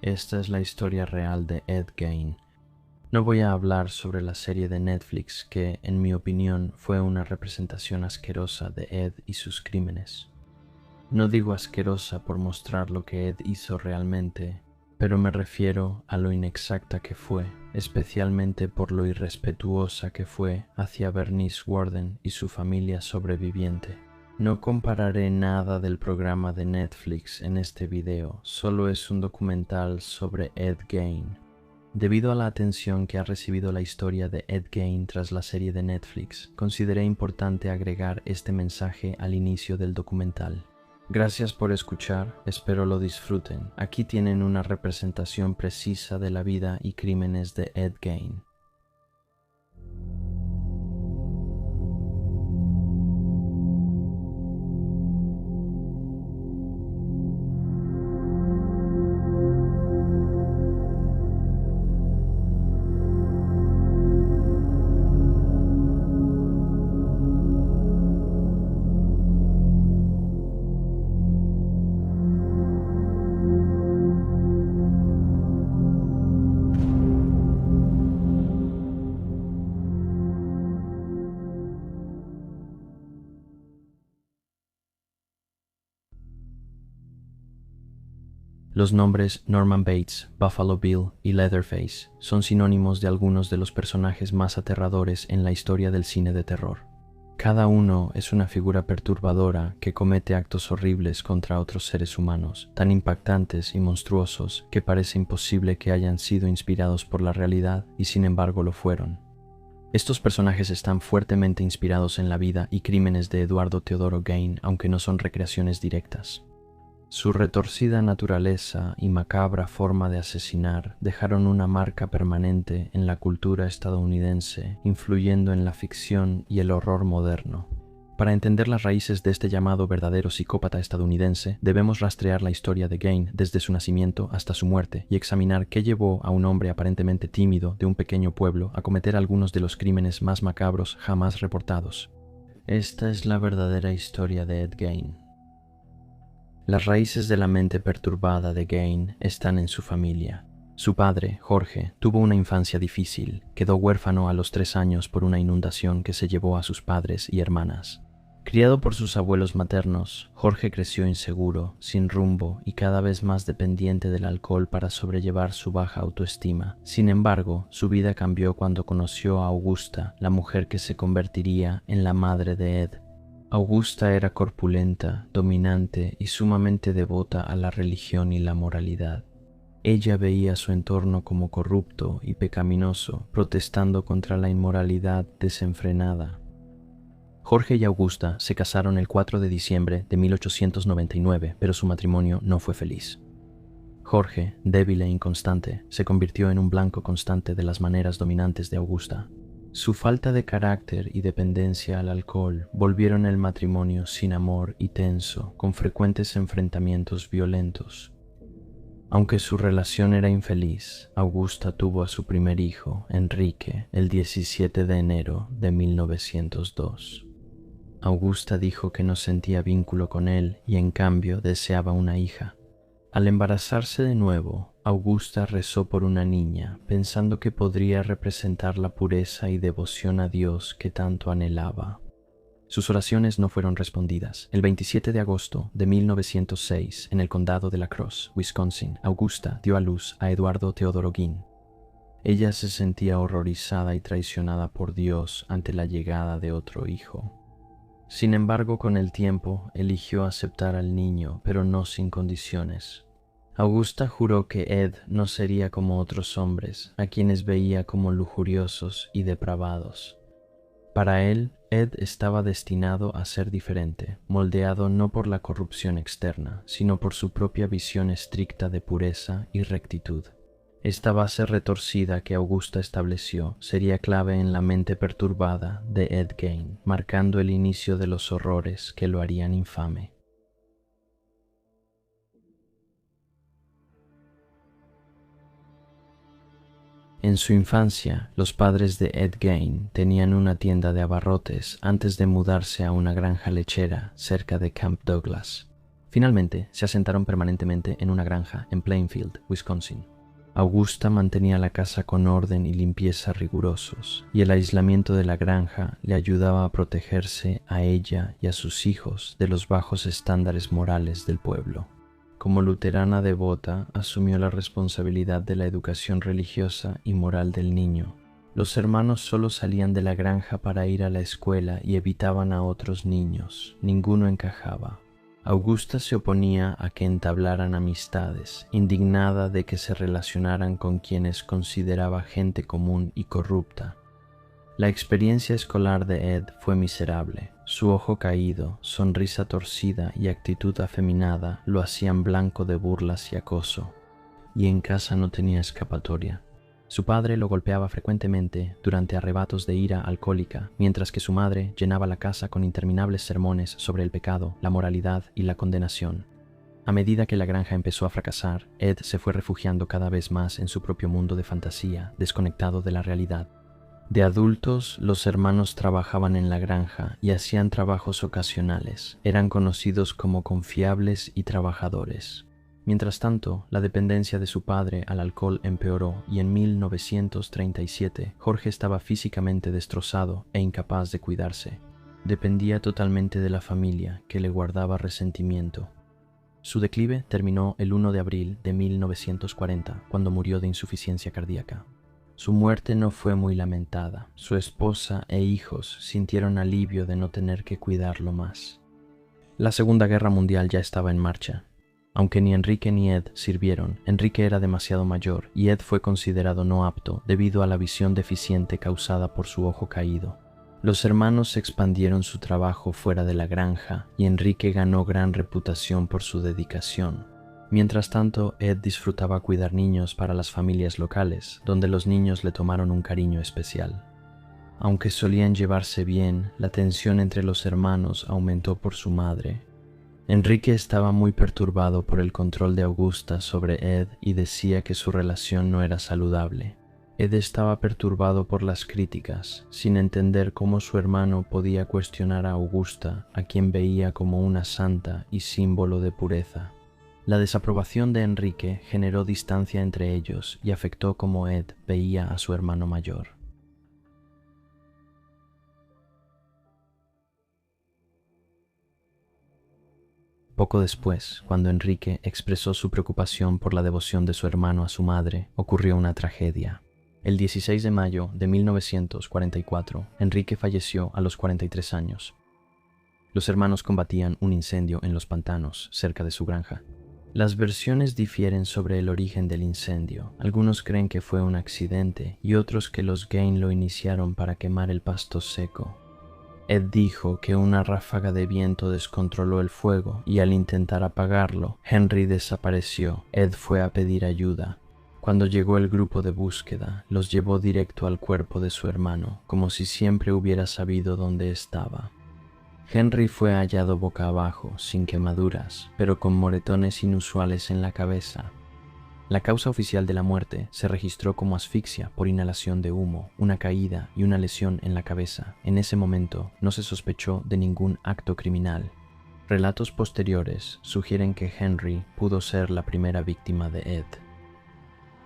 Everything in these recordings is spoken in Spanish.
Esta es la historia real de Ed Gein. No voy a hablar sobre la serie de Netflix que, en mi opinión, fue una representación asquerosa de Ed y sus crímenes. No digo asquerosa por mostrar lo que Ed hizo realmente, pero me refiero a lo inexacta que fue, especialmente por lo irrespetuosa que fue hacia Bernice Worden y su familia sobreviviente. No compararé nada del programa de Netflix en este video, solo es un documental sobre Ed Gein. Debido a la atención que ha recibido la historia de Ed Gein tras la serie de Netflix, consideré importante agregar este mensaje al inicio del documental. Gracias por escuchar, espero lo disfruten. Aquí tienen una representación precisa de la vida y crímenes de Ed Gein. Los nombres Norman Bates, Buffalo Bill y Leatherface son sinónimos de algunos de los personajes más aterradores en la historia del cine de terror. Cada uno es una figura perturbadora que comete actos horribles contra otros seres humanos, tan impactantes y monstruosos que parece imposible que hayan sido inspirados por la realidad y sin embargo lo fueron. Estos personajes están fuertemente inspirados en la vida y crímenes de Eduardo Teodoro Gein, aunque no son recreaciones directas. Su retorcida naturaleza y macabra forma de asesinar dejaron una marca permanente en la cultura estadounidense, influyendo en la ficción y el horror moderno. Para entender las raíces de este llamado verdadero psicópata estadounidense, debemos rastrear la historia de Gein desde su nacimiento hasta su muerte y examinar qué llevó a un hombre aparentemente tímido de un pequeño pueblo a cometer algunos de los crímenes más macabros jamás reportados. Esta es la verdadera historia de Ed Gein. Las raíces de la mente perturbada de Gein están en su familia. Su padre, Jorge, tuvo una infancia difícil, quedó huérfano a los 3 años por una inundación que se llevó a sus padres y hermanas. Criado por sus abuelos maternos, Jorge creció inseguro, sin rumbo y cada vez más dependiente del alcohol para sobrellevar su baja autoestima. Sin embargo, su vida cambió cuando conoció a Augusta, la mujer que se convertiría en la madre de Ed. Augusta era corpulenta, dominante y sumamente devota a la religión y la moralidad. Ella veía su entorno como corrupto y pecaminoso, protestando contra la inmoralidad desenfrenada. Jorge y Augusta se casaron el 4 de diciembre de 1899, pero su matrimonio no fue feliz. Jorge, débil e inconstante, se convirtió en un blanco constante de las maneras dominantes de Augusta. Su falta de carácter y dependencia al alcohol volvieron el matrimonio sin amor y tenso, con frecuentes enfrentamientos violentos. Aunque su relación era infeliz, Augusta tuvo a su primer hijo, Enrique, el 17 de enero de 1902. Augusta dijo que no sentía vínculo con él y en cambio deseaba una hija. Al embarazarse de nuevo, Augusta rezó por una niña, pensando que podría representar la pureza y devoción a Dios que tanto anhelaba. Sus oraciones no fueron respondidas. El 27 de agosto de 1906, en el condado de La Crosse, Wisconsin, Augusta dio a luz a Eduardo Teodoro Gein. Ella se sentía horrorizada y traicionada por Dios ante la llegada de otro hijo. Sin embargo, con el tiempo, eligió aceptar al niño, pero no sin condiciones. Augusta juró que Ed no sería como otros hombres, a quienes veía como lujuriosos y depravados. Para él, Ed estaba destinado a ser diferente, moldeado no por la corrupción externa, sino por su propia visión estricta de pureza y rectitud. Esta base retorcida que Augusta estableció sería clave en la mente perturbada de Ed Gein, marcando el inicio de los horrores que lo harían infame. En su infancia, los padres de Ed Gein tenían una tienda de abarrotes antes de mudarse a una granja lechera cerca de Camp Douglas. Finalmente, se asentaron permanentemente en una granja en Plainfield, Wisconsin. Augusta mantenía la casa con orden y limpieza rigurosos, y el aislamiento de la granja le ayudaba a protegerse a ella y a sus hijos de los bajos estándares morales del pueblo. Como luterana devota, asumió la responsabilidad de la educación religiosa y moral del niño. Los hermanos solo salían de la granja para ir a la escuela y evitaban a otros niños. Ninguno encajaba. Augusta se oponía a que entablaran amistades, indignada de que se relacionaran con quienes consideraba gente común y corrupta. La experiencia escolar de Ed fue miserable. Su ojo caído, sonrisa torcida y actitud afeminada lo hacían blanco de burlas y acoso, y en casa no tenía escapatoria. Su padre lo golpeaba frecuentemente durante arrebatos de ira alcohólica, mientras que su madre llenaba la casa con interminables sermones sobre el pecado, la moralidad y la condenación. A medida que la granja empezó a fracasar, Ed se fue refugiando cada vez más en su propio mundo de fantasía, desconectado de la realidad. De adultos, los hermanos trabajaban en la granja y hacían trabajos ocasionales. Eran conocidos como confiables y trabajadores. Mientras tanto, la dependencia de su padre al alcohol empeoró y en 1937 Jorge estaba físicamente destrozado e incapaz de cuidarse. Dependía totalmente de la familia, que le guardaba resentimiento. Su declive terminó el 1 de abril de 1940, cuando murió de insuficiencia cardíaca. Su muerte no fue muy lamentada. Su esposa e hijos sintieron alivio de no tener que cuidarlo más. La Segunda Guerra Mundial ya estaba en marcha. Aunque ni Enrique ni Ed sirvieron, Enrique era demasiado mayor y Ed fue considerado no apto debido a la visión deficiente causada por su ojo caído. Los hermanos expandieron su trabajo fuera de la granja y Enrique ganó gran reputación por su dedicación. Mientras tanto, Ed disfrutaba cuidar niños para las familias locales, donde los niños le tomaron un cariño especial. Aunque solían llevarse bien, la tensión entre los hermanos aumentó por su madre. Enrique estaba muy perturbado por el control de Augusta sobre Ed y decía que su relación no era saludable. Ed estaba perturbado por las críticas, sin entender cómo su hermano podía cuestionar a Augusta, a quien veía como una santa y símbolo de pureza. La desaprobación de Enrique generó distancia entre ellos y afectó cómo Ed veía a su hermano mayor. Poco después, cuando Enrique expresó su preocupación por la devoción de su hermano a su madre, ocurrió una tragedia. El 16 de mayo de 1944, Enrique falleció a los 43 años. Los hermanos combatían un incendio en los pantanos cerca de su granja. Las versiones difieren sobre el origen del incendio. Algunos creen que fue un accidente y otros que los Gain lo iniciaron para quemar el pasto seco. Ed dijo que una ráfaga de viento descontroló el fuego y al intentar apagarlo, Henry desapareció. Ed fue a pedir ayuda. Cuando llegó el grupo de búsqueda, los llevó directo al cuerpo de su hermano, como si siempre hubiera sabido dónde estaba. Henry fue hallado boca abajo, sin quemaduras, pero con moretones inusuales en la cabeza. La causa oficial de la muerte se registró como asfixia por inhalación de humo, una caída y una lesión en la cabeza. En ese momento no se sospechó de ningún acto criminal. Relatos posteriores sugieren que Henry pudo ser la primera víctima de Ed.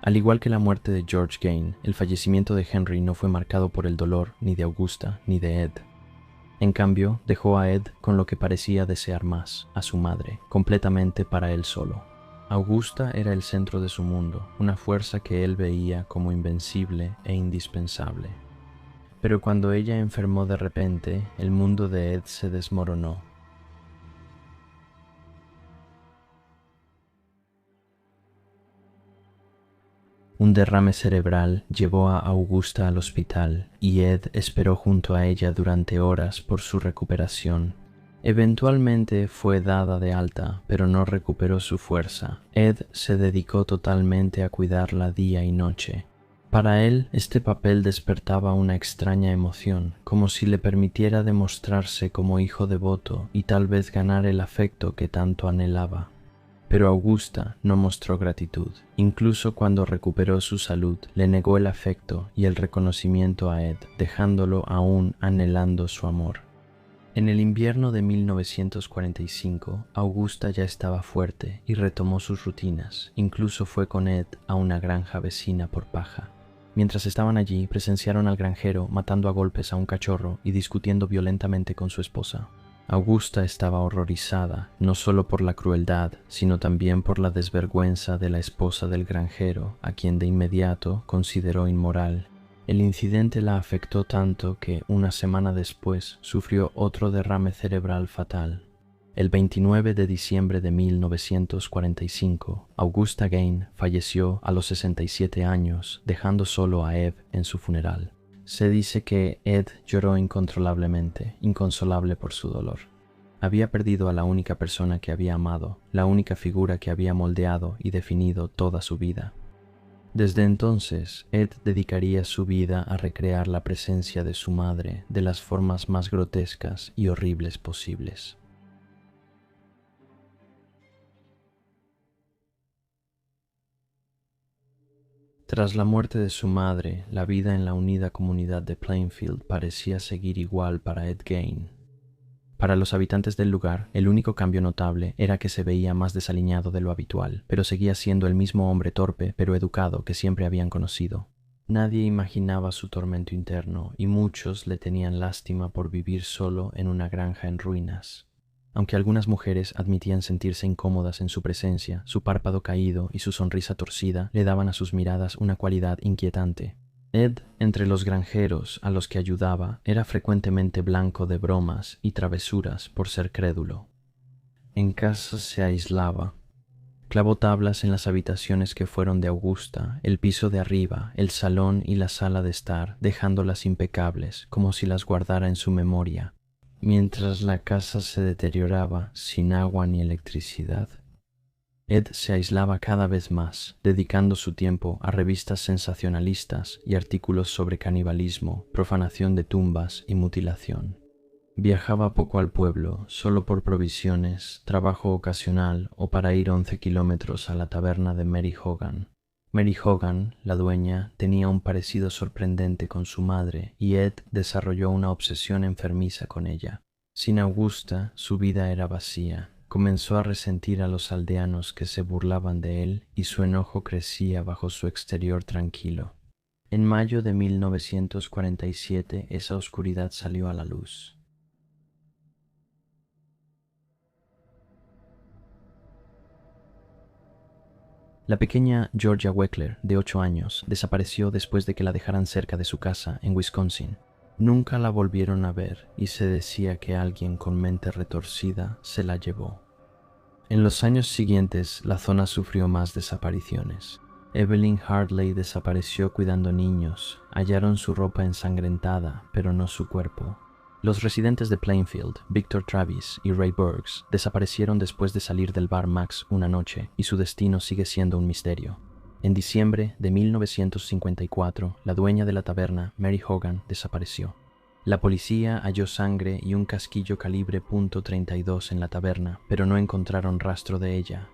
Al igual que la muerte de George Gain, el fallecimiento de Henry no fue marcado por el dolor ni de Augusta ni de Ed. En cambio, dejó a Ed con lo que parecía desear más, a su madre, completamente para él solo. Augusta era el centro de su mundo, una fuerza que él veía como invencible e indispensable. Pero cuando ella enfermó de repente, el mundo de Ed se desmoronó. Un derrame cerebral llevó a Augusta al hospital y Ed esperó junto a ella durante horas por su recuperación. Eventualmente fue dada de alta, pero no recuperó su fuerza. Ed se dedicó totalmente a cuidarla día y noche. Para él, este papel despertaba una extraña emoción, como si le permitiera demostrarse como hijo devoto y tal vez ganar el afecto que tanto anhelaba. Pero Augusta no mostró gratitud. Incluso cuando recuperó su salud, le negó el afecto y el reconocimiento a Ed, dejándolo aún anhelando su amor. En el invierno de 1945, Augusta ya estaba fuerte y retomó sus rutinas. Incluso fue con Ed a una granja vecina por paja. Mientras estaban allí, presenciaron al granjero matando a golpes a un cachorro y discutiendo violentamente con su esposa. Augusta estaba horrorizada, no solo por la crueldad, sino también por la desvergüenza de la esposa del granjero, a quien de inmediato consideró inmoral. El incidente la afectó tanto que, una semana después, sufrió otro derrame cerebral fatal. El 29 de diciembre de 1945, Augusta Gain falleció a los 67 años, dejando solo a Ed en su funeral. Se dice que Ed lloró incontrolablemente, inconsolable por su dolor. Había perdido a la única persona que había amado, la única figura que había moldeado y definido toda su vida. Desde entonces, Ed dedicaría su vida a recrear la presencia de su madre de las formas más grotescas y horribles posibles. Tras la muerte de su madre, la vida en la unida comunidad de Plainfield parecía seguir igual para Ed Gain. Para los habitantes del lugar, el único cambio notable era que se veía más desaliñado de lo habitual, pero seguía siendo el mismo hombre torpe pero educado que siempre habían conocido. Nadie imaginaba su tormento interno y muchos le tenían lástima por vivir solo en una granja en ruinas. Aunque algunas mujeres admitían sentirse incómodas en su presencia, su párpado caído y su sonrisa torcida le daban a sus miradas una cualidad inquietante. Ed, entre los granjeros a los que ayudaba, era frecuentemente blanco de bromas y travesuras por ser crédulo. En casa se aislaba. Clavó tablas en las habitaciones que fueron de Augusta, el piso de arriba, el salón y la sala de estar, dejándolas impecables, como si las guardara en su memoria. Mientras la casa se deterioraba, sin agua ni electricidad, Ed se aislaba cada vez más, dedicando su tiempo a revistas sensacionalistas y artículos sobre canibalismo, profanación de tumbas y mutilación. Viajaba poco al pueblo, solo por provisiones, trabajo ocasional o para ir 11 kilómetros a la taberna de Mary Hogan. Mary Hogan, la dueña, tenía un parecido sorprendente con su madre y Ed desarrolló una obsesión enfermiza con ella. Sin Augusta, su vida era vacía. Comenzó a resentir a los aldeanos que se burlaban de él y su enojo crecía bajo su exterior tranquilo. En mayo de 1947 esa oscuridad salió a la luz. La pequeña Georgia Weckler, de 8 años, desapareció después de que la dejaran cerca de su casa en Wisconsin. Nunca la volvieron a ver y se decía que alguien con mente retorcida se la llevó. En los años siguientes, la zona sufrió más desapariciones. Evelyn Hartley desapareció cuidando niños. Hallaron su ropa ensangrentada, pero no su cuerpo. Los residentes de Plainfield, Victor Travis y Ray Burks, desaparecieron después de salir del bar Max una noche y su destino sigue siendo un misterio. En diciembre de 1954, la dueña de la taberna, Mary Hogan, desapareció. La policía halló sangre y un casquillo calibre .32 en la taberna, pero no encontraron rastro de ella.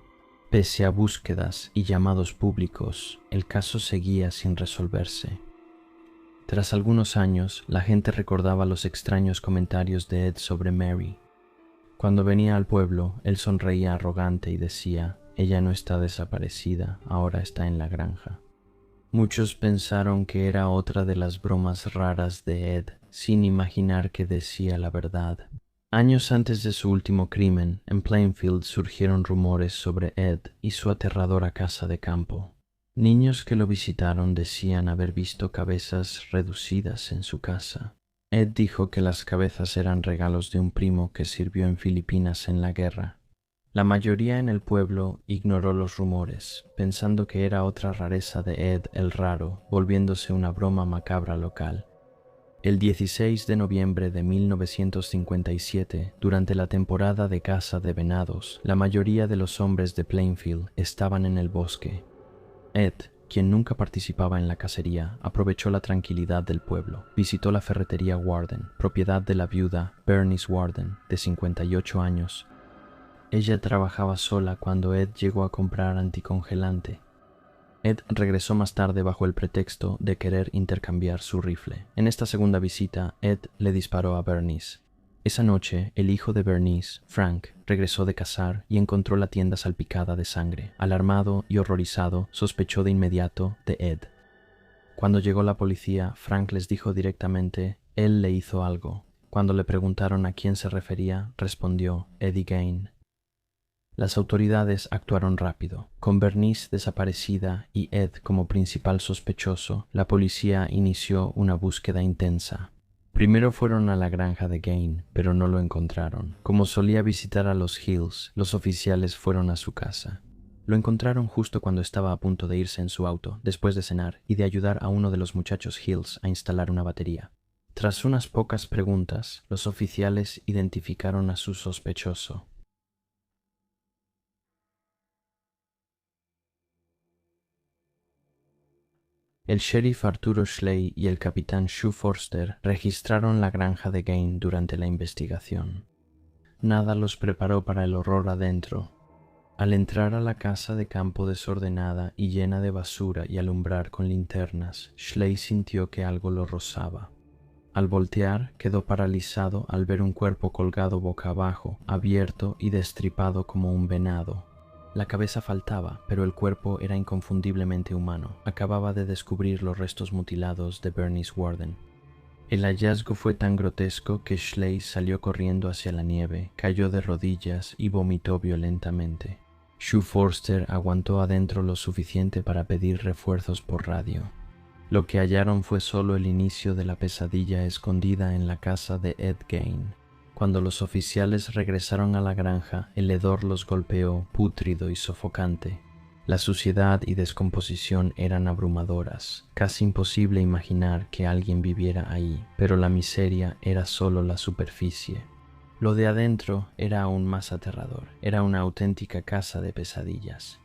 Pese a búsquedas y llamados públicos, el caso seguía sin resolverse. Tras algunos años, la gente recordaba los extraños comentarios de Ed sobre Mary. Cuando venía al pueblo, él sonreía arrogante y decía: «Ella no está desaparecida, ahora está en la granja». Muchos pensaron que era otra de las bromas raras de Ed, sin imaginar que decía la verdad. Años antes de su último crimen, en Plainfield surgieron rumores sobre Ed y su aterradora casa de campo. Niños que lo visitaron decían haber visto cabezas reducidas en su casa. Ed dijo que las cabezas eran regalos de un primo que sirvió en Filipinas en la guerra. La mayoría en el pueblo ignoró los rumores, pensando que era otra rareza de Ed el Raro, volviéndose una broma macabra local. El 16 de noviembre de 1957, durante la temporada de caza de venados, la mayoría de los hombres de Plainfield estaban en el bosque. Ed, quien nunca participaba en la cacería, aprovechó la tranquilidad del pueblo. Visitó la ferretería Warden, propiedad de la viuda Bernice Warden, de 58 años. Ella trabajaba sola cuando Ed llegó a comprar anticongelante. Ed regresó más tarde bajo el pretexto de querer intercambiar su rifle. En esta segunda visita, Ed le disparó a Bernice. Esa noche, el hijo de Bernice, Frank, regresó de cazar y encontró la tienda salpicada de sangre. Alarmado y horrorizado, sospechó de inmediato de Ed. Cuando llegó la policía, Frank les dijo directamente, él le hizo algo. Cuando le preguntaron a quién se refería, respondió, Eddie Gain. Las autoridades actuaron rápido. Con Bernice desaparecida y Ed como principal sospechoso, la policía inició una búsqueda intensa. Primero fueron a la granja de Gain, pero no lo encontraron. Como solía visitar a los Hills, los oficiales fueron a su casa. Lo encontraron justo cuando estaba a punto de irse en su auto, después de cenar y de ayudar a uno de los muchachos Hills a instalar una batería. Tras unas pocas preguntas, los oficiales identificaron a su sospechoso. El sheriff Arturo Schley y el capitán Shue Forster registraron la granja de Gain durante la investigación. Nada los preparó para el horror adentro. Al entrar a la casa de campo desordenada y llena de basura y alumbrar con linternas, Schley sintió que algo lo rozaba. Al voltear, quedó paralizado al ver un cuerpo colgado boca abajo, abierto y destripado como un venado. La cabeza faltaba, pero el cuerpo era inconfundiblemente humano. Acababa de descubrir los restos mutilados de Bernice Warden. El hallazgo fue tan grotesco que Schley salió corriendo hacia la nieve, cayó de rodillas y vomitó violentamente. Shue Forster aguantó adentro lo suficiente para pedir refuerzos por radio. Lo que hallaron fue solo el inicio de la pesadilla escondida en la casa de Ed Gain. Cuando los oficiales regresaron a la granja, el hedor los golpeó, pútrido y sofocante. La suciedad y descomposición eran abrumadoras. Casi imposible imaginar que alguien viviera ahí, pero la miseria era solo la superficie. Lo de adentro era aún más aterrador. Era una auténtica casa de pesadillas.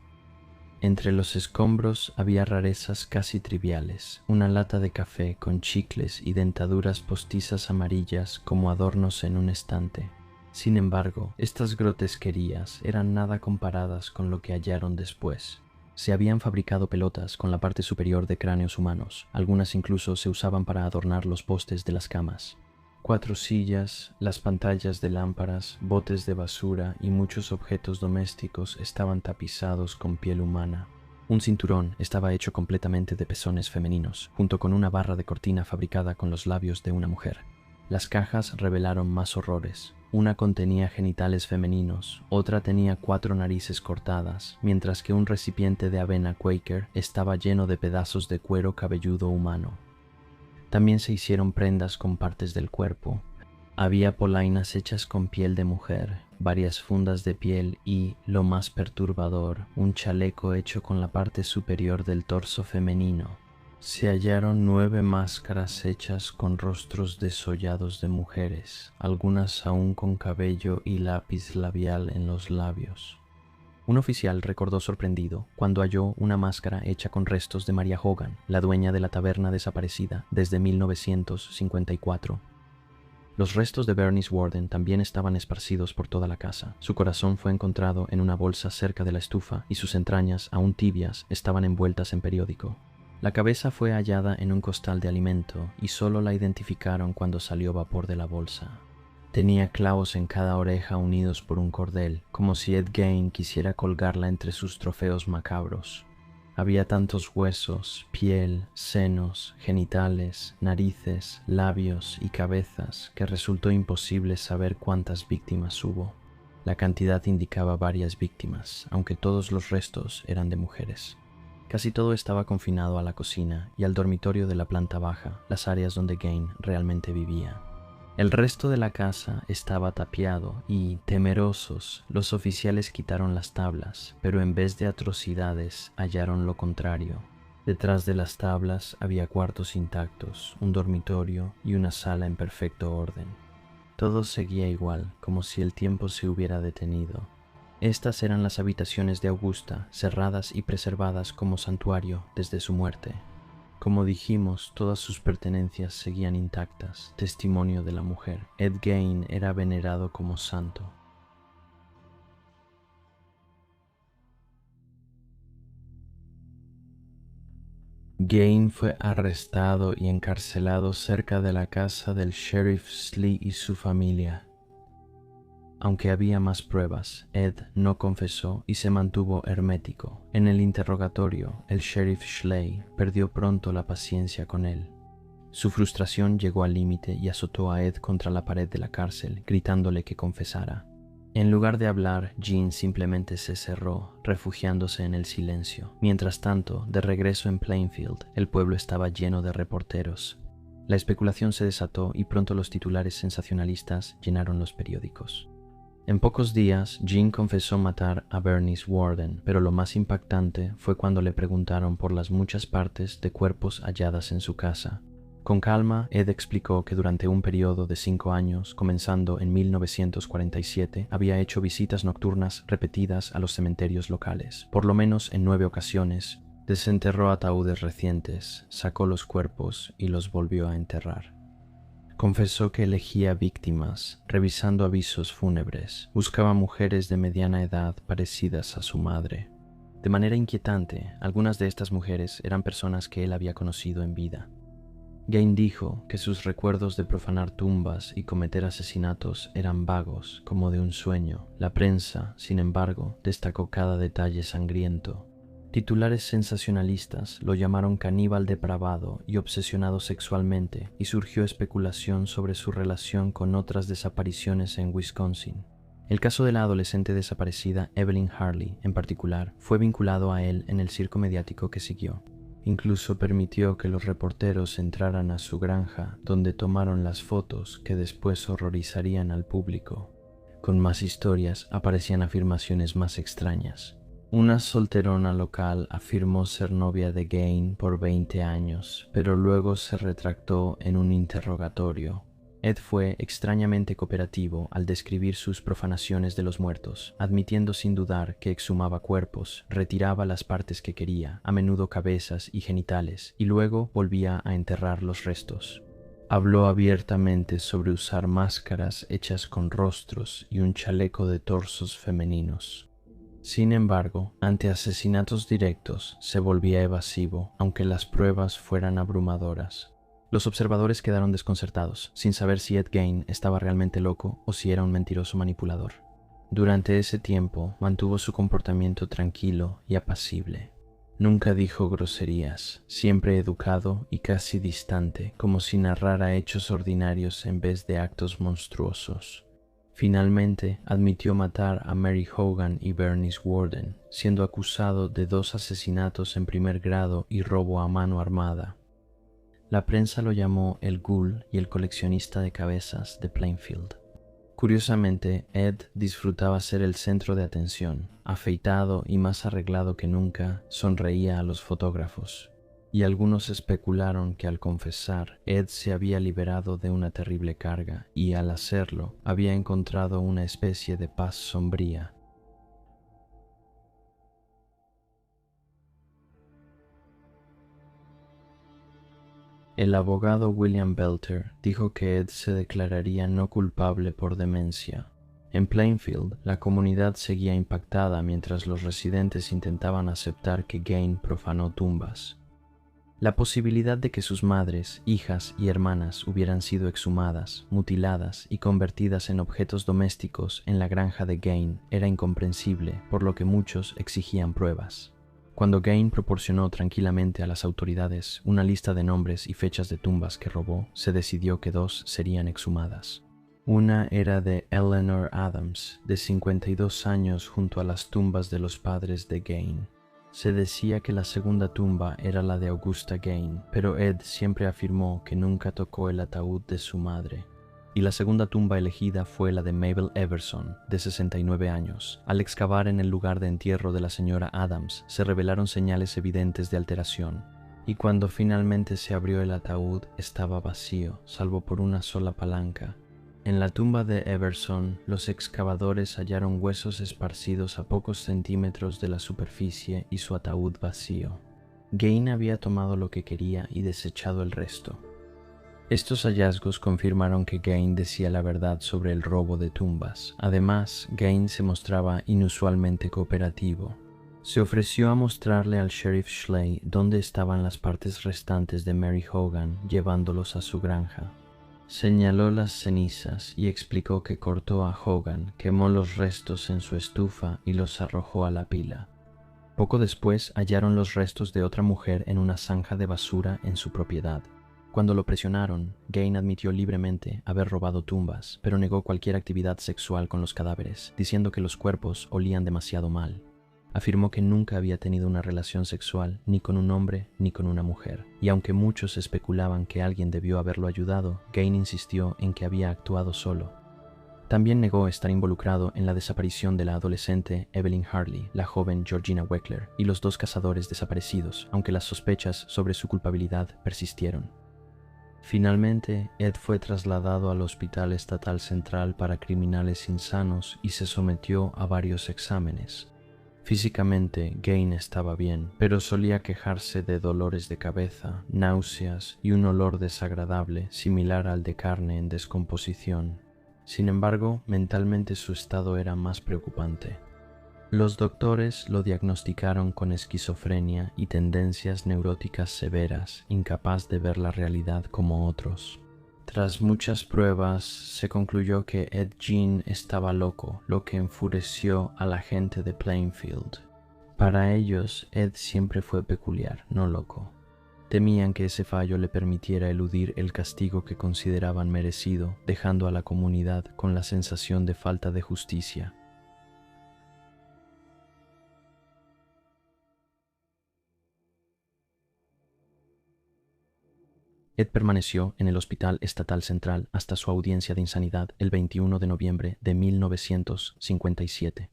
Entre los escombros había rarezas casi triviales, una lata de café con chicles y dentaduras postizas amarillas como adornos en un estante. Sin embargo, estas grotesquerías eran nada comparadas con lo que hallaron después. Se habían fabricado pelotas con la parte superior de cráneos humanos, algunas incluso se usaban para adornar los postes de las camas. 4 sillas, las pantallas de lámparas, botes de basura y muchos objetos domésticos estaban tapizados con piel humana. Un cinturón estaba hecho completamente de pezones femeninos, junto con una barra de cortina fabricada con los labios de una mujer. Las cajas revelaron más horrores. Una contenía genitales femeninos, otra tenía 4 narices cortadas, mientras que un recipiente de avena Quaker estaba lleno de pedazos de cuero cabelludo humano. También se hicieron prendas con partes del cuerpo. Había polainas hechas con piel de mujer, varias fundas de piel y, lo más perturbador, un chaleco hecho con la parte superior del torso femenino. Se hallaron 9 máscaras hechas con rostros desollados de mujeres, algunas aún con cabello y lápiz labial en los labios. Un oficial recordó sorprendido cuando halló una máscara hecha con restos de María Hogan, la dueña de la taberna desaparecida desde 1954. Los restos de Bernice Warden también estaban esparcidos por toda la casa. Su corazón fue encontrado en una bolsa cerca de la estufa y sus entrañas, aún tibias, estaban envueltas en periódico. La cabeza fue hallada en un costal de alimento y solo la identificaron cuando salió vapor de la bolsa. Tenía clavos en cada oreja unidos por un cordel, como si Ed Gain quisiera colgarla entre sus trofeos macabros. Había tantos huesos, piel, senos, genitales, narices, labios y cabezas que resultó imposible saber cuántas víctimas hubo. La cantidad indicaba varias víctimas, aunque todos los restos eran de mujeres. Casi todo estaba confinado a la cocina y al dormitorio de la planta baja, las áreas donde Gain realmente vivía. El resto de la casa estaba tapiado y, temerosos, los oficiales quitaron las tablas, pero en vez de atrocidades hallaron lo contrario. Detrás de las tablas había cuartos intactos, un dormitorio y una sala en perfecto orden. Todo seguía igual, como si el tiempo se hubiera detenido. Estas eran las habitaciones de Augusta, cerradas y preservadas como santuario desde su muerte. Como dijimos, todas sus pertenencias seguían intactas, testimonio de la mujer. Ed Gain era venerado como santo. Gain fue arrestado y encarcelado cerca de la casa del sheriff Schley y su familia. Aunque había más pruebas, Ed no confesó y se mantuvo hermético. En el interrogatorio, el sheriff Schley perdió pronto la paciencia con él. Su frustración llegó al límite y azotó a Ed contra la pared de la cárcel, gritándole que confesara. En lugar de hablar, Jean simplemente se cerró, refugiándose en el silencio. Mientras tanto, de regreso en Plainfield, el pueblo estaba lleno de reporteros. La especulación se desató y pronto los titulares sensacionalistas llenaron los periódicos. En pocos días, Jean confesó matar a Bernice Worden, pero lo más impactante fue cuando le preguntaron por las muchas partes de cuerpos halladas en su casa. Con calma, Ed explicó que durante un periodo de 5 años, comenzando en 1947, había hecho visitas nocturnas repetidas a los cementerios locales. Por lo menos en 9 ocasiones, desenterró ataúdes recientes, sacó los cuerpos y los volvió a enterrar. Confesó que elegía víctimas, revisando avisos fúnebres. Buscaba mujeres de mediana edad parecidas a su madre. De manera inquietante, algunas de estas mujeres eran personas que él había conocido en vida. Gain dijo que sus recuerdos de profanar tumbas y cometer asesinatos eran vagos, como de un sueño. La prensa, sin embargo, destacó cada detalle sangriento. Titulares sensacionalistas lo llamaron caníbal depravado y obsesionado sexualmente, y surgió especulación sobre su relación con otras desapariciones en Wisconsin. El caso de la adolescente desaparecida Evelyn Harley, en particular, fue vinculado a él en el circo mediático que siguió. Incluso permitió que los reporteros entraran a su granja, donde tomaron las fotos que después horrorizarían al público. Con más historias aparecían afirmaciones más extrañas. Una solterona local afirmó ser novia de Gain por 20 años, pero luego se retractó en un interrogatorio. Ed fue extrañamente cooperativo al describir sus profanaciones de los muertos, admitiendo sin dudar que exhumaba cuerpos, retiraba las partes que quería, a menudo cabezas y genitales, y luego volvía a enterrar los restos. Habló abiertamente sobre usar máscaras hechas con rostros y un chaleco de torsos femeninos. Sin embargo, ante asesinatos directos se volvía evasivo, aunque las pruebas fueran abrumadoras. Los observadores quedaron desconcertados, sin saber si Ed Gain estaba realmente loco o si era un mentiroso manipulador. Durante ese tiempo mantuvo su comportamiento tranquilo y apacible. Nunca dijo groserías, siempre educado y casi distante, como si narrara hechos ordinarios en vez de actos monstruosos. Finalmente, admitió matar a Mary Hogan y Bernice Worden, siendo acusado de 2 asesinatos en primer grado y robo a mano armada. La prensa lo llamó el ghoul y el coleccionista de cabezas de Plainfield. Curiosamente, Ed disfrutaba ser el centro de atención. Afeitado y más arreglado que nunca, sonreía a los fotógrafos. Y algunos especularon que al confesar, Ed se había liberado de una terrible carga y al hacerlo, había encontrado una especie de paz sombría. El abogado William Belter dijo que Ed se declararía no culpable por demencia. En Plainfield, la comunidad seguía impactada mientras los residentes intentaban aceptar que Gain profanó tumbas. La posibilidad de que sus madres, hijas y hermanas hubieran sido exhumadas, mutiladas y convertidas en objetos domésticos en la granja de Gain era incomprensible, por lo que muchos exigían pruebas. Cuando Gain proporcionó tranquilamente a las autoridades una lista de nombres y fechas de tumbas que robó, se decidió que 2 serían exhumadas. Una era de Eleanor Adams, de 52 años, junto a las tumbas de los padres de Gain. Se decía que la segunda tumba era la de Augusta Gain, pero Ed siempre afirmó que nunca tocó el ataúd de su madre. Y la segunda tumba elegida fue la de Mabel Everson, de 69 años. Al excavar en el lugar de entierro de la señora Adams, se revelaron señales evidentes de alteración. Y cuando finalmente se abrió el ataúd, estaba vacío, salvo por una sola palanca. En la tumba de Everson, los excavadores hallaron huesos esparcidos a pocos centímetros de la superficie y su ataúd vacío. Gain había tomado lo que quería y desechado el resto. Estos hallazgos confirmaron que Gain decía la verdad sobre el robo de tumbas. Además, Gain se mostraba inusualmente cooperativo. Se ofreció a mostrarle al sheriff Schley dónde estaban las partes restantes de Mary Hogan, llevándolos a su granja. Señaló las cenizas y explicó que cortó a Hogan, quemó los restos en su estufa y los arrojó a la pila. Poco después hallaron los restos de otra mujer en una zanja de basura en su propiedad. Cuando lo presionaron, Gain admitió libremente haber robado tumbas, pero negó cualquier actividad sexual con los cadáveres, diciendo que los cuerpos olían demasiado mal. Afirmó que nunca había tenido una relación sexual ni con un hombre ni con una mujer, y aunque muchos especulaban que alguien debió haberlo ayudado, Gain insistió en que había actuado solo. También negó estar involucrado en la desaparición de la adolescente Evelyn Harley, la joven Georgina Weckler y los dos cazadores desaparecidos, aunque las sospechas sobre su culpabilidad persistieron. Finalmente, Ed fue trasladado al Hospital Estatal Central para Criminales Insanos y se sometió a varios exámenes. Físicamente, Gain estaba bien, pero solía quejarse de dolores de cabeza, náuseas y un olor desagradable similar al de carne en descomposición. Sin embargo, mentalmente su estado era más preocupante. Los doctores lo diagnosticaron con esquizofrenia y tendencias neuróticas severas, incapaz de ver la realidad como otros. Tras muchas pruebas, se concluyó que Ed Gein estaba loco, lo que enfureció a la gente de Plainfield. Para ellos, Ed siempre fue peculiar, no loco. Temían que ese fallo le permitiera eludir el castigo que consideraban merecido, dejando a la comunidad con la sensación de falta de justicia. Ed permaneció en el Hospital Estatal Central hasta su audiencia de insanidad el 21 de noviembre de 1957.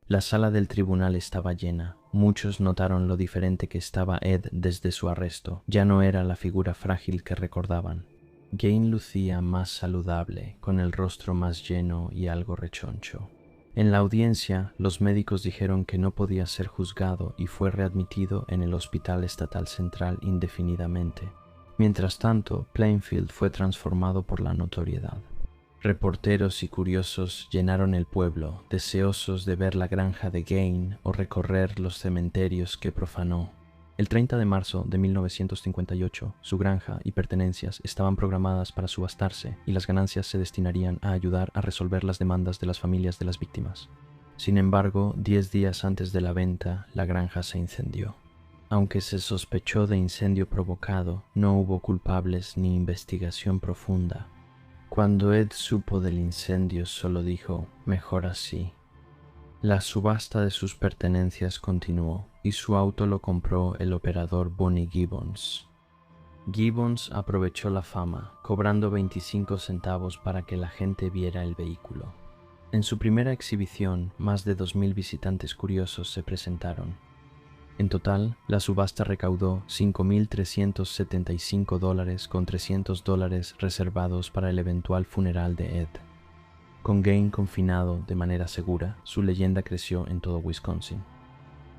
La sala del tribunal estaba llena. Muchos notaron lo diferente que estaba Ed desde su arresto. Ya no era la figura frágil que recordaban. Gain lucía más saludable, con el rostro más lleno y algo rechoncho. En la audiencia, los médicos dijeron que no podía ser juzgado y fue readmitido en el Hospital Estatal Central indefinidamente. Mientras tanto, Plainfield fue transformado por la notoriedad. Reporteros y curiosos llenaron el pueblo, deseosos de ver la granja de Gain o recorrer los cementerios que profanó. El 30 de marzo de 1958, su granja y pertenencias estaban programadas para subastarse y las ganancias se destinarían a ayudar a resolver las demandas de las familias de las víctimas. Sin embargo, 10 días antes de la venta, la granja se incendió. Aunque se sospechó de incendio provocado, no hubo culpables ni investigación profunda. Cuando Ed supo del incendio, solo dijo, mejor así. La subasta de sus pertenencias continuó, y su auto lo compró el operador Bonnie Gibbons. Gibbons aprovechó la fama, cobrando 25 centavos para que la gente viera el vehículo. En su primera exhibición, más de 2,000 visitantes curiosos se presentaron. En total, la subasta recaudó $5,375 con $300 reservados para el eventual funeral de Ed. Con Gain confinado de manera segura, su leyenda creció en todo Wisconsin.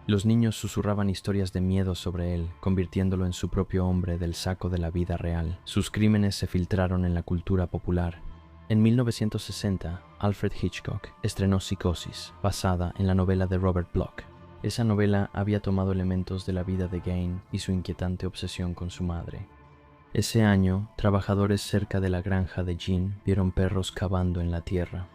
Los niños susurraban historias de miedo sobre él, convirtiéndolo en su propio hombre del saco de la vida real. Sus crímenes se filtraron en la cultura popular. En 1960, Alfred Hitchcock estrenó Psicosis, basada en la novela de Robert Bloch. Esa novela había tomado elementos de la vida de Gain y su inquietante obsesión con su madre. Ese año, trabajadores cerca de la granja de Gein vieron perros cavando en la tierra.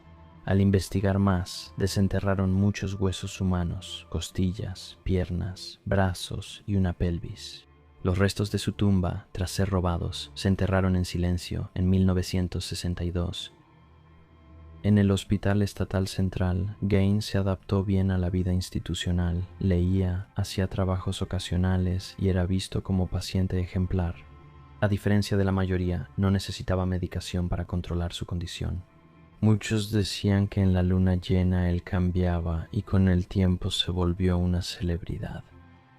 Al investigar más, desenterraron muchos huesos humanos, costillas, piernas, brazos y una pelvis. Los restos de su tumba, tras ser robados, se enterraron en silencio en 1962. En el Hospital Estatal Central, Gain se adaptó bien a la vida institucional, leía, hacía trabajos ocasionales y era visto como paciente ejemplar. A diferencia de la mayoría, no necesitaba medicación para controlar su condición. Muchos decían que en la luna llena él cambiaba y con el tiempo se volvió una celebridad.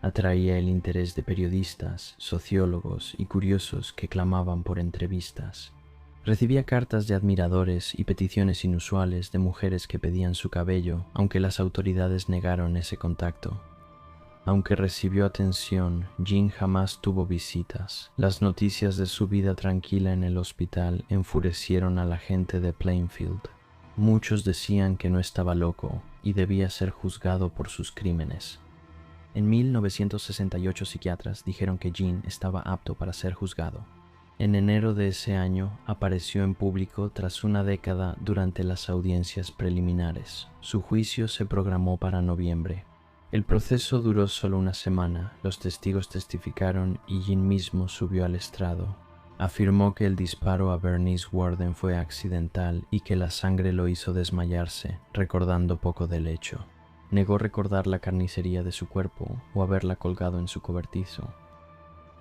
Atraía el interés de periodistas, sociólogos y curiosos que clamaban por entrevistas. Recibía cartas de admiradores y peticiones inusuales de mujeres que pedían su cabello, aunque las autoridades negaron ese contacto. Aunque recibió atención, Gein jamás tuvo visitas. Las noticias de su vida tranquila en el hospital enfurecieron a la gente de Plainfield. Muchos decían que no estaba loco y debía ser juzgado por sus crímenes. En 1968 psiquiatras dijeron que Gein estaba apto para ser juzgado. En enero de ese año apareció en público tras una década durante las audiencias preliminares. Su juicio se programó para noviembre. El proceso duró solo una semana, los testigos testificaron y Jean mismo subió al estrado. Afirmó que el disparo a Bernice Worden fue accidental y que la sangre lo hizo desmayarse, recordando poco del hecho. Negó recordar la carnicería de su cuerpo o haberla colgado en su cobertizo.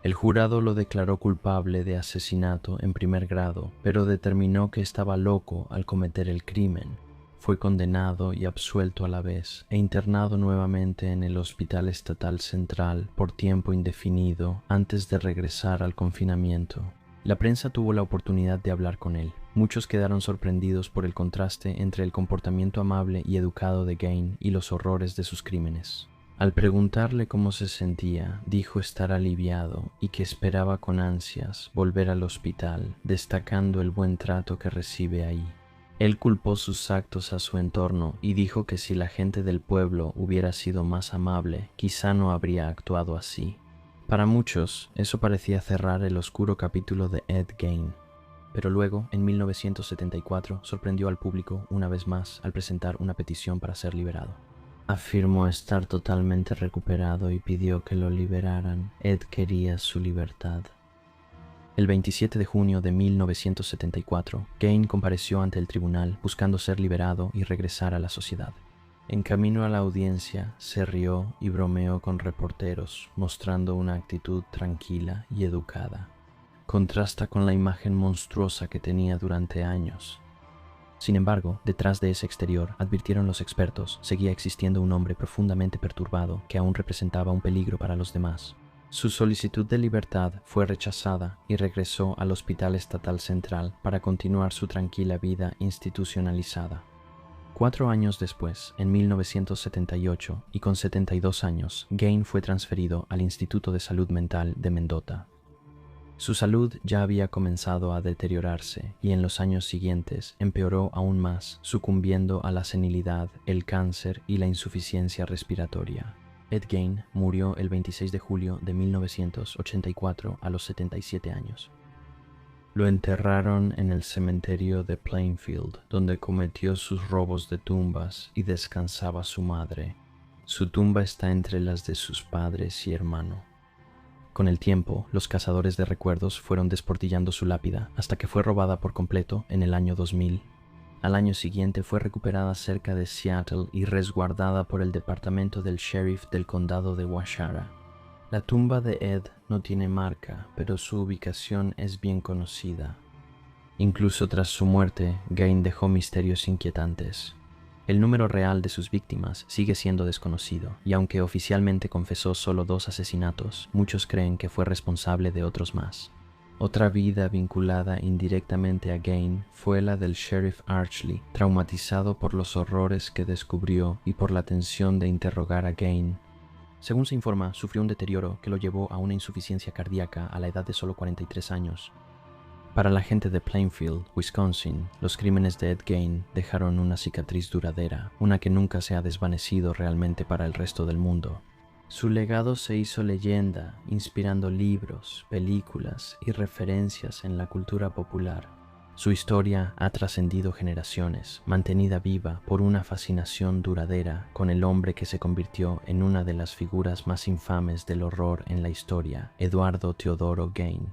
El jurado lo declaró culpable de asesinato en primer grado, pero determinó que estaba loco al cometer el crimen. Fue condenado y absuelto a la vez, e internado nuevamente en el Hospital Estatal Central por tiempo indefinido antes de regresar al confinamiento. La prensa tuvo la oportunidad de hablar con él. Muchos quedaron sorprendidos por el contraste entre el comportamiento amable y educado de Gain y los horrores de sus crímenes. Al preguntarle cómo se sentía, dijo estar aliviado y que esperaba con ansias volver al hospital, destacando el buen trato que recibe ahí. Él culpó sus actos a su entorno y dijo que si la gente del pueblo hubiera sido más amable, quizá no habría actuado así. Para muchos, eso parecía cerrar el oscuro capítulo de Ed Gein. Pero luego, en 1974, sorprendió al público una vez más al presentar una petición para ser liberado. Afirmó estar totalmente recuperado y pidió que lo liberaran. Ed quería su libertad. El 27 de junio de 1974, Gein compareció ante el tribunal buscando ser liberado y regresar a la sociedad. En camino a la audiencia, se rió y bromeó con reporteros, mostrando una actitud tranquila y educada. Contrasta con la imagen monstruosa que tenía durante años. Sin embargo, detrás de ese exterior, advirtieron los expertos, seguía existiendo un hombre profundamente perturbado que aún representaba un peligro para los demás. Su solicitud de libertad fue rechazada y regresó al Hospital Estatal Central para continuar su tranquila vida institucionalizada. 4 años después, en 1978, y con 72 años, Gein fue transferido al Instituto de Salud Mental de Mendota. Su salud ya había comenzado a deteriorarse y en los años siguientes empeoró aún más, sucumbiendo a la senilidad, el cáncer y la insuficiencia respiratoria. Ed Gein murió el 26 de julio de 1984 a los 77 años. Lo enterraron en el cementerio de Plainfield, donde cometió sus robos de tumbas y descansaba su madre. Su tumba está entre las de sus padres y hermano. Con el tiempo, los cazadores de recuerdos fueron desportillando su lápida hasta que fue robada por completo en el año 2000. Al año siguiente fue recuperada cerca de Seattle y resguardada por el departamento del sheriff del condado de Waushara. La tumba de Ed no tiene marca, pero su ubicación es bien conocida. Incluso tras su muerte, Gein dejó misterios inquietantes. El número real de sus víctimas sigue siendo desconocido, y aunque oficialmente confesó solo 2 asesinatos, muchos creen que fue responsable de otros más. Otra vida vinculada indirectamente a Gein fue la del sheriff Archley, traumatizado por los horrores que descubrió y por la tensión de interrogar a Gein. Según se informa, sufrió un deterioro que lo llevó a una insuficiencia cardíaca a la edad de solo 43 años. Para la gente de Plainfield, Wisconsin, los crímenes de Ed Gein dejaron una cicatriz duradera, una que nunca se ha desvanecido realmente para el resto del mundo. Su legado se hizo leyenda, inspirando libros, películas y referencias en la cultura popular. Su historia ha trascendido generaciones, mantenida viva por una fascinación duradera con el hombre que se convirtió en una de las figuras más infames del horror en la historia, Eduardo Teodoro Gein.